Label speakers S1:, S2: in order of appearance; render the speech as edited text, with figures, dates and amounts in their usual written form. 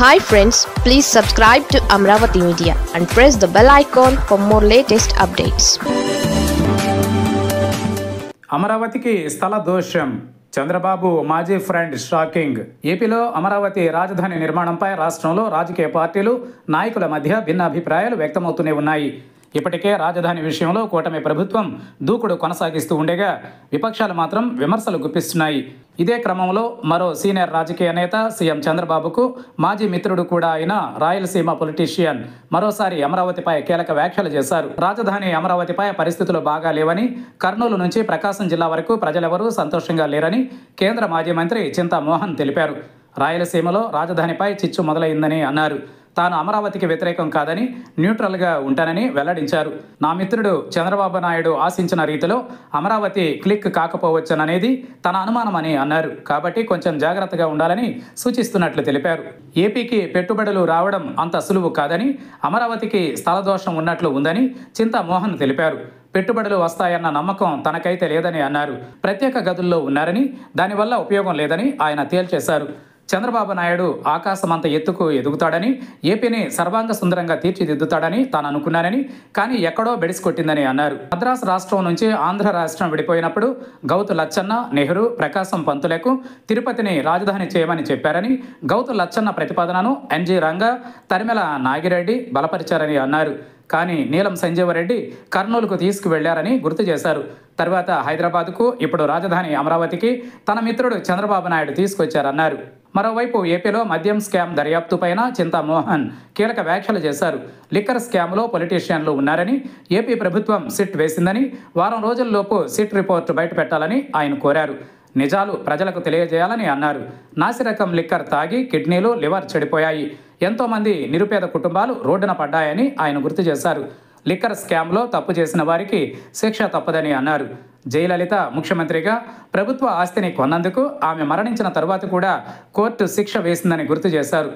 S1: Hi friends, please subscribe to Amravati Media and press the bell icon for more latest updates.
S2: అమరావతికి స్థల దోషం. చంద్రబాబు మాజీ friend shocking. ఏపీలో అమరావతి రాజధాని నిర్మాణంపై రాష్ట్రంలో రాజకీయ పార్టీలు, నాయకుల మధ్య భిన్నాభిప్రాయాలు వ్యక్తమవుతూనే ఉన్నాయి. ఇప్పటికే రాజధాని విషయంలో కూటమి ప్రభుత్వం దూకుడు కొనసాగిస్తూ ఉండగా విపక్షాలు మాత్రం విమర్శలు గుప్పిస్తున్నాయి. ఇదే క్రమంలో మరో సీనియర్ రాజకీయ నేత సీఎం చంద్రబాబుకు మాజీ మిత్రుడు కూడా అయిన రాయలసీమ పొలిటీషియన్ మరోసారి అమరావతిపై కీలక వ్యాఖ్యలు చేశారు. రాజధాని అమరావతిపై పరిస్థితులు బాగా లేవని, కర్నూలు నుంచి ప్రకాశం జిల్లా వరకు ప్రజలెవరూ సంతోషంగా లేరని కేంద్ర మాజీ మంత్రి చింతా మోహన్ తెలిపారు. రాయలసీమలో రాజధానిపై చిచ్చు మొదలైందని అన్నారు. తాను అమరావతికి వ్యతిరేకం కాదని, న్యూట్రల్గా ఉంటానని వెల్లడించారు. నా మిత్రుడు చంద్రబాబు నాయుడు ఆశించిన రీతిలో అమరావతి క్లిక్ కాకపోవచ్చననేది తన అనుమానమని అన్నారు. కాబట్టి కొంచెం జాగ్రత్తగా ఉండాలని సూచిస్తున్నట్లు తెలిపారు. ఏపీకి పెట్టుబడులు రావడం అంత సులువు కాదని, అమరావతికి స్థలదోషం ఉన్నట్లు ఉందని చింతా మోహన్ తెలిపారు. పెట్టుబడులు వస్తాయన్న నమ్మకం తనకైతే లేదని అన్నారు. ప్రత్యేక గదుల్లో ఉన్నారని, దానివల్ల ఉపయోగం లేదని ఆయన తేల్చేశారు. చంద్రబాబు నాయుడు ఆకాశమంత ఎత్తుకు ఎదుగుతాడని, ఏపీని సర్వాంగ సుందరంగా తీర్చిదిద్దుతాడని తాను అనుకున్నానని, కానీ ఎక్కడో బెడిసికొట్టిందని అన్నారు. మద్రాసు రాష్ట్రం నుంచి ఆంధ్ర రాష్ట్రం విడిపోయినప్పుడు గౌతు లచ్చన్న, నెహ్రూ, ప్రకాశం పంతులకు తిరుపతిని రాజధాని చేయమని చెప్పారని, గౌతు లచ్చన్న ప్రతిపాదనను ఎన్జీ రంగా, తరిమెల నాగిరెడ్డి బలపరిచారని అన్నారు. కానీ నీలం సంజీవరెడ్డి కర్నూలుకు తీసుకువెళ్లారని గుర్తు చేశారు. తర్వాత హైదరాబాద్కు, ఇప్పుడు రాజధాని అమరావతికి తన మిత్రుడు చంద్రబాబు నాయుడు తీసుకొచ్చారన్నారు. మరోవైపు ఏపీలో మద్యం స్కామ్ దర్యాప్తుపైన చింతా మోహన్ కీలక వ్యాఖ్యలు చేశారు. లిక్కర్ స్కామ్లో పొలిటీషియన్లు ఉన్నారని, ఏపీ ప్రభుత్వం సిట్ వేసిందని, వారం రోజుల్లోపు సిట్ రిపోర్టు బయటపెట్టాలని ఆయన కోరారు. నిజాలు ప్రజలకు తెలియజేయాలని అన్నారు. నాసిరకం లిక్కర్ తాగి కిడ్నీలు, లివర్ చెడిపోయాయి. ఎంతోమంది నిరుపేద కుటుంబాలు రోడ్డున పడ్డాయని ఆయన గుర్తు చేశారు. లిక్కర్ స్కామ్లో తప్పు చేసిన వారికి శిక్ష తప్పదని అన్నారు. జయలలిత ముఖ్యమంత్రిగా ప్రభుత్వ ఆస్తిని కొన్నందుకు ఆమె మరణించిన తరువాత కూడా కోర్టు శిక్ష వేసిందని గుర్తు చేశారు.